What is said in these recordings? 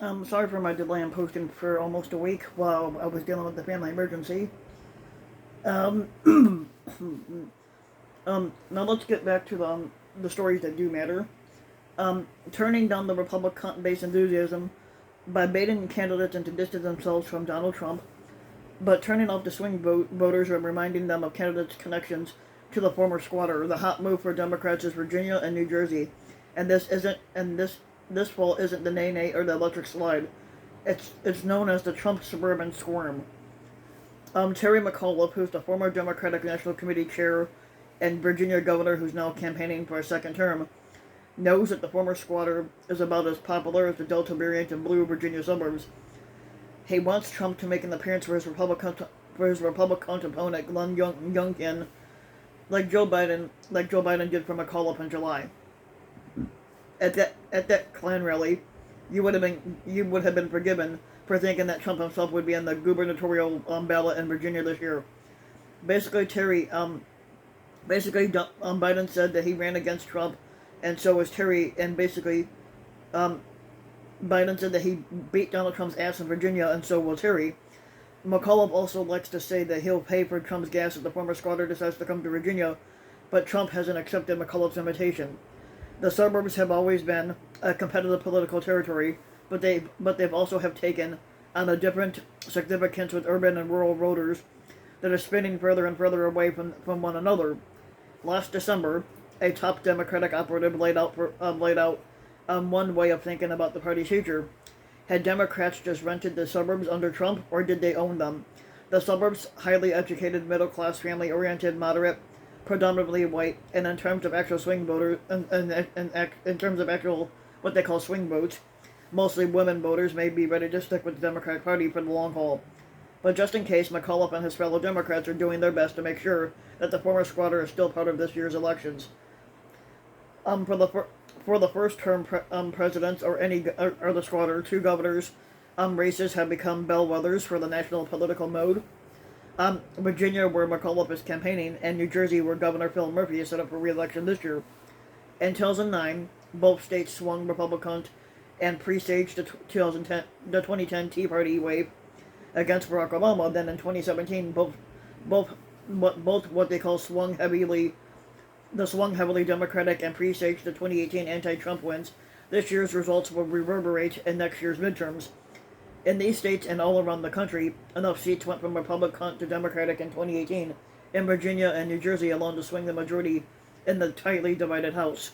Sorry for my delay in posting for almost a week while I was dealing with the family emergency. Um, Now let's get back to the stories that do matter. Turning down the Republican-based enthusiasm by baiting candidates into distance themselves from Donald Trump, but turning off the voters and reminding them of candidates' connections to the former squatter. The hot move for Democrats is Virginia and New Jersey, and this fall isn't the nay or the electric slide. It's known as the Trump suburban squirm. Terry McAuliffe, who's the former Democratic National Committee chair and Virginia governor who's now campaigning for a second term, knows that the former squatter is about as popular as the Delta variant in blue Virginia suburbs. He wants Trump to make an appearance for his Republican opponent Glenn Youngkin, like Joe Biden did for McAuliffe in July. At that Klan rally, you would have been forgiven for thinking that Trump himself would be on the gubernatorial ballot in Virginia this year. Basically, Biden said that he ran against Trump, and so was Terry, and basically, um, Biden said that he beat Donald Trump's ass in Virginia, and so will Terry. McAuliffe also likes to say that he'll pay for Trump's gas if the former squatter decides to come to Virginia, but Trump hasn't accepted McAuliffe's invitation. The suburbs have always been a competitive political territory, but they've also have taken on a different significance with urban and rural voters that are spinning further and further away from one another. Last December, a top Democratic operative laid out one way of thinking about the party's future. Had Democrats just rented the suburbs under Trump, or did they own them? The suburbs, highly educated, middle-class, family-oriented, moderate, predominantly white, and in terms of actual swing voters, in terms of actual what they call swing votes, mostly women voters may be ready to stick with the Democratic Party for the long haul. But just in case, McAuliffe and his fellow Democrats are doing their best to make sure that the former squatter is still part of this year's elections. For the first term presidents or the squatter, two governors races have become bellwethers for the national political mode. Virginia, where McAuliffe is campaigning, and New Jersey, where Governor Phil Murphy is set up for re-election this year. In 2009, both states swung Republican and presaged the 2010 Tea Party wave against Barack Obama. Then in 2017, both what they call swung heavily Democratic and presaged the 2018 anti-Trump wins. This year's results will reverberate in next year's midterms. In these states and all around the country, enough seats went from Republican to Democratic in 2018, in Virginia and New Jersey alone to swing the majority in the tightly divided House.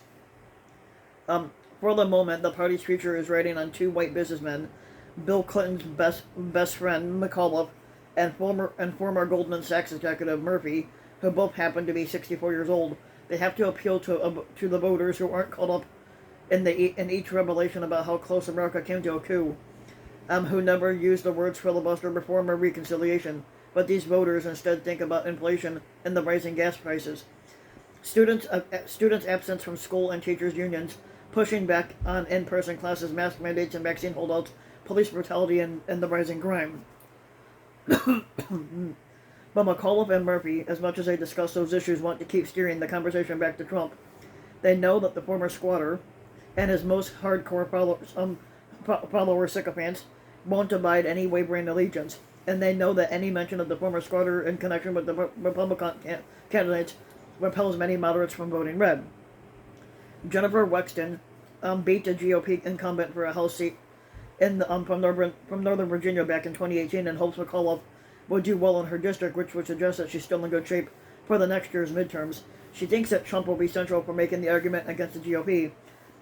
For the moment, the party's future is riding on two white businessmen, Bill Clinton's best friend McAuliffe, and former Goldman Sachs executive Murphy, who both happen to be 64 years old. They have to appeal to the voters who aren't caught up in each revelation about how close America came to a coup, who never used the words filibuster, reform, or reconciliation. But these voters instead think about inflation and the rising gas prices. Students absence from school and teachers' unions, pushing back on in-person classes, mask mandates, and vaccine holdouts, police brutality, and the rising crime. But McAuliffe and Murphy, as much as they discuss those issues, want to keep steering the conversation back to Trump. They know that the former squatter and his most hardcore followers, sycophants, won't abide any wavering allegiance, and they know that any mention of the former squatter in connection with the Republican candidates repels many moderates from voting red. Jennifer Wexton beat the GOP incumbent for a House seat from Northern Virginia back in 2018, and hopes McAuliffe will do well in her district, which would suggest that she's still in good shape for the next year's midterms. She thinks that Trump will be central for making the argument against the GOP,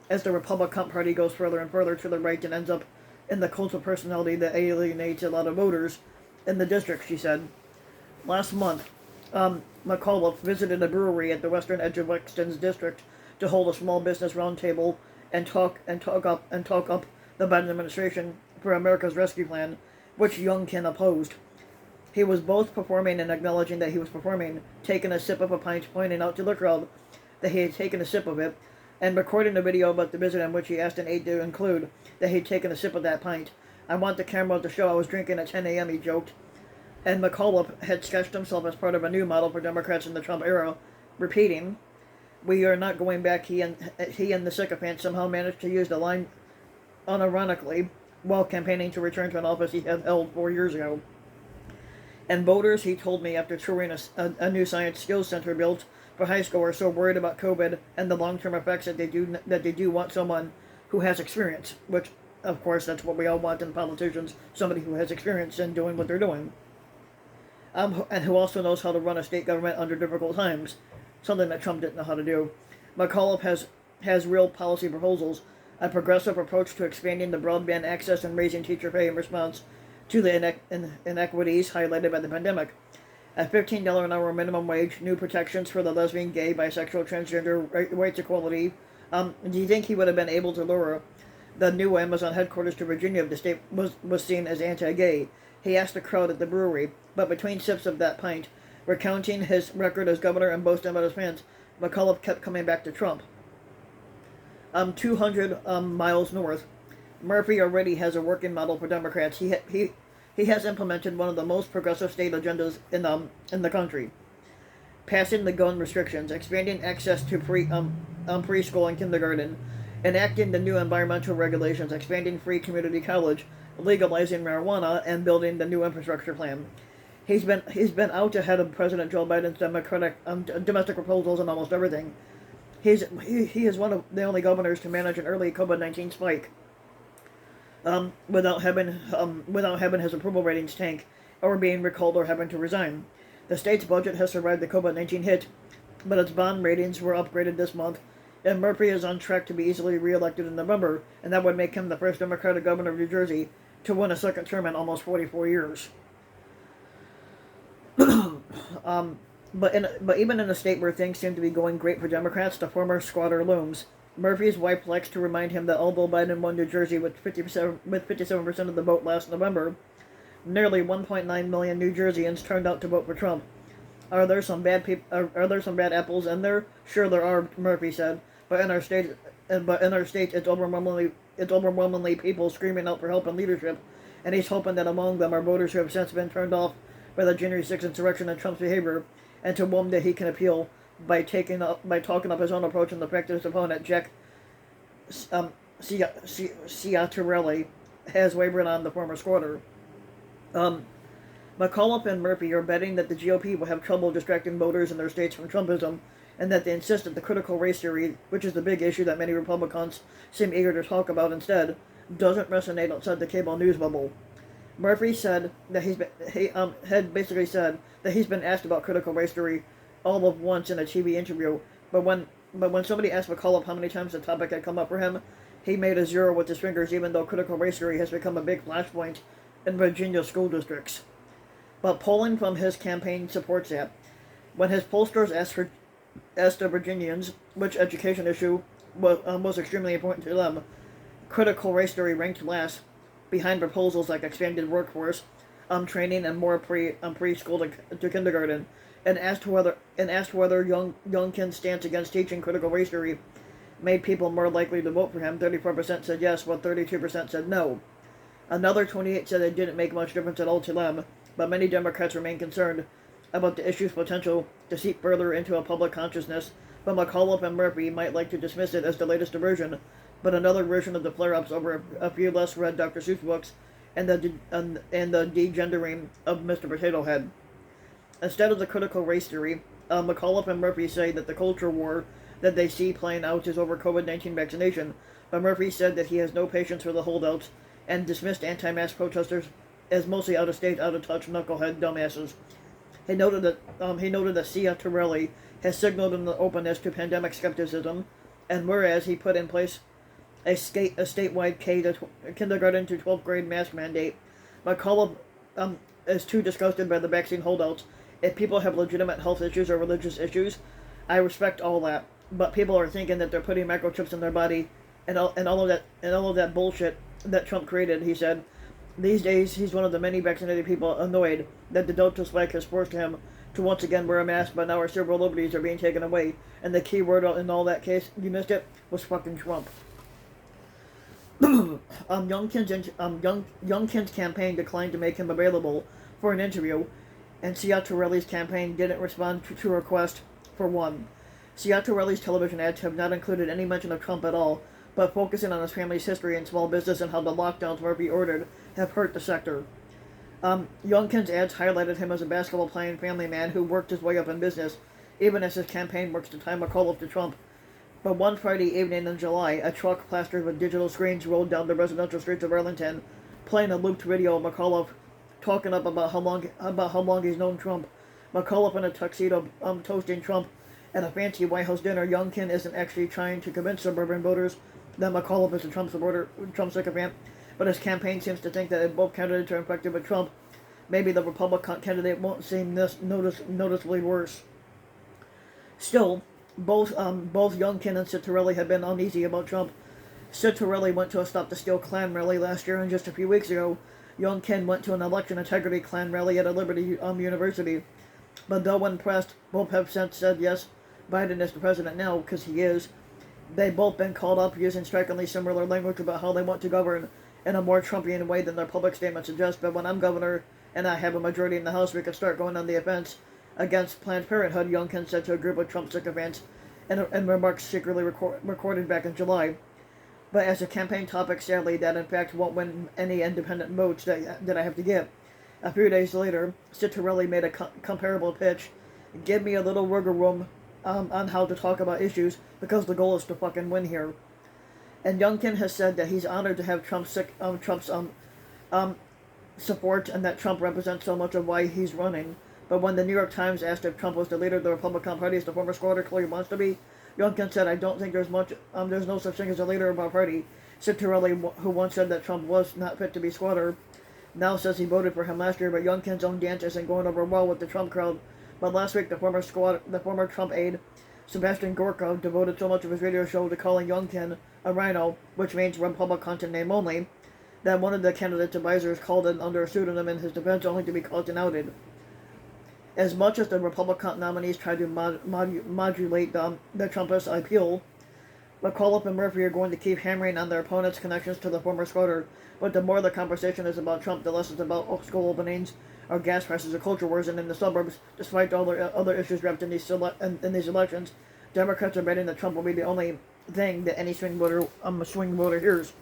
as the Republican Party goes further and further to the right and ends up in the cult of personality that alienates a lot of voters in the district, she said. Last month, McAuliffe visited a brewery at the western edge of Wexton's district to hold a small business roundtable and talk up the Biden administration for America's Rescue Plan, which Youngkin opposed. He was both performing and acknowledging that he was performing, taking a sip of a pint, pointing out to the crowd that he had taken a sip of it, and recording a video about the visit in which he asked an aide to include that he'd taken a sip of that pint. I want the camera to show I was drinking at 10 a.m., he joked. And McAuliffe had sketched himself as part of a new model for Democrats in the Trump era, repeating, "We are not going back." He and the sycophant somehow managed to use the line unironically, while campaigning to return to an office he had held 4 years ago. And voters, he told me after touring a new science skills center built for high school, are so worried about COVID and the long-term effects that they do want someone who has experience, which, of course, that's what we all want in politicians, somebody who has experience in doing what they're doing. And who also knows how to run a state government under difficult times, something that Trump didn't know how to do. McAuliffe has real policy proposals, a progressive approach to expanding the broadband access and raising teacher pay in response to the inequities highlighted by the pandemic. A $15 an hour minimum wage, new protections for the lesbian, gay, bisexual, transgender, rights equality. Do you think he would have been able to lure the new Amazon headquarters to Virginia if the state was seen as anti-gay? He asked the crowd at the brewery, but between sips of that pint, recounting his record as governor and boasting about his fans, McAuliffe kept coming back to Trump. 200 miles north, Murphy already has a working model for Democrats. He has implemented one of the most progressive state agendas in the country, passing the gun restrictions, expanding access to preschool and kindergarten, enacting the new environmental regulations, expanding free community college, legalizing marijuana, and building the new infrastructure plan. He's been out ahead of President Joe Biden's domestic proposals on almost everything. He is one of the only governors to manage an early COVID-19 spike without having his approval ratings tank or being recalled or having to resign. The state's budget has survived the COVID-19 hit, but its bond ratings were upgraded this month, and Murphy is on track to be easily reelected in November, and that would make him the first Democratic governor of New Jersey to win a second term in almost 44 years. But even in a state where things seem to be going great for Democrats, the former squatter looms. Murphy's wife likes to remind him that although Biden won New Jersey with 57% of the vote last November, nearly 1.9 million New Jerseyans turned out to vote for Trump. Are there some bad apples in there? Sure there are, Murphy said. But in our state, it's overwhelmingly people screaming out for help and leadership, and he's hoping that among them are voters who have since been turned off by the January 6th insurrection and Trump's behavior, and to whom that he can appeal by talking up his own approach and the fact that his opponent, Jack Ciattarelli, has wavered on the former squatter. McAuliffe and Murphy are betting that the GOP will have trouble distracting voters in their states from Trumpism, and that they insist that the critical race theory, which is the big issue that many Republicans seem eager to talk about instead, doesn't resonate outside the cable news bubble. Murphy said that had basically said that he's been asked about critical race theory all of once in a TV interview, but when somebody asked McAuliffe how many times the topic had come up for him, he made a zero with his fingers, even though critical race theory has become a big flashpoint in Virginia school districts. But polling from his campaign supports that. When his pollsters asked the Virginians which education issue was extremely important to them, critical race theory ranked last, behind proposals like expanded workforce, training, and more preschool to kindergarten, and asked whether Youngkin's stance against teaching critical race theory made people more likely to vote for him. 34% said yes, while 32% said no. Another 28% said it didn't make much difference at all to them, but many Democrats remain concerned about the issue's potential to seep further into a public consciousness. But McAuliffe and Murphy might like to dismiss it as the latest diversion, but another version of the flare-ups over a few less read Dr. Seuss books and the degendering of Mr. Potato Head. Instead of the critical race theory, McAuliffe and Murphy say that the culture war that they see playing out is over COVID-19 vaccination, but Murphy said that he has no patience for the holdouts and dismissed anti-mask protesters as mostly out-of-state, out-of-touch, knucklehead dumbasses. He noted that Ciattarelli has signaled an openness to pandemic skepticism, and whereas he put in place a statewide kindergarten to 12th grade mask mandate, McAuliffe is too disgusted by the vaccine holdouts. If people have legitimate health issues or religious issues, I respect all that. But people are thinking that they're putting microchips in their body, and all of that bullshit that Trump created. He said, these days he's one of the many vaccinated people annoyed that the Delta spike has forced him to once again wear a mask, but now our civil liberties are being taken away. And the key word in all that case, you missed it, was fucking Trump. Youngkin's campaign declined to make him available for an interview, and Ciattarelli's campaign didn't respond to a request for one. Ciattarelli's television ads have not included any mention of Trump at all, but focusing on his family's history and small business and how the lockdowns Murphy ordered have hurt the sector. Youngkin's ads highlighted him as a basketball-playing family man who worked his way up in business, even as his campaign works to tie McAuliffe to Trump. But one Friday evening in July, a truck plastered with digital screens rolled down the residential streets of Arlington, playing a looped video of McAuliffe talking up about how long he's known Trump. McAuliffe in a tuxedo toasting Trump at a fancy White House dinner. Youngkin isn't actually trying to convince suburban voters that McAuliffe is a Trump supporter, Trump sycophant, but his campaign seems to think that if both candidates are infected with Trump, maybe the Republican candidate won't seem noticeably worse. Still, both Youngkin and Citarelli have been uneasy about Trump. Citarelli went to a Stop the Steal Klan rally last year, and just a few weeks ago, Youngkin went to an election integrity Klan rally at a Liberty University. But though when pressed, both have since said yes, Biden is the president now, because he is. They've both been called up using strikingly similar language about how they want to govern in a more Trumpian way than their public statements suggest. But when I'm governor and I have a majority in the House, we can start going on the offense against Planned Parenthood, Youngkin said to a group of Trump sycophants in remarks secretly recorded back in July. But as a campaign topic, sadly, that in fact won't win any independent votes that I have to get. A few days later, Citarelli made a comparable pitch. Give me a little wiggle room on how to talk about issues, because the goal is to fucking win here. And Youngkin has said that he's honored to have Trump's support and that Trump represents so much of why he's running. But when the New York Times asked if Trump was the leader of the Republican Party as the former squatter clearly wants to be, Youngkin said, I don't think there's no such thing as a leader of our party. Citarelli, who once said that Trump was not fit to be squatter, now says he voted for him last year, but Youngkin's own dance isn't going over well with the Trump crowd. But last week, the former Trump aide, Sebastian Gorka, devoted so much of his radio show to calling Youngkin a rhino, which means Republican in name only, that one of the candidate's advisors called in under a pseudonym in his defense, only to be caught and outed. As much as the Republican nominees try to modulate the Trumpist appeal, McAuliffe and Murphy are going to keep hammering on their opponents' connections to the former squatter. But the more the conversation is about Trump, the less it's about school openings, or gas prices, or culture wars. And in the suburbs, despite all the other issues wrapped in these elections, Democrats are betting that Trump will be the only thing that any swing voter hears.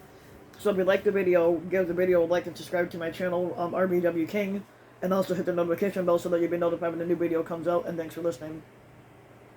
So if you like the video, give the video a like and subscribe to my channel, RBW King, and also hit the notification bell so that you'll be notified when a new video comes out. And thanks for listening.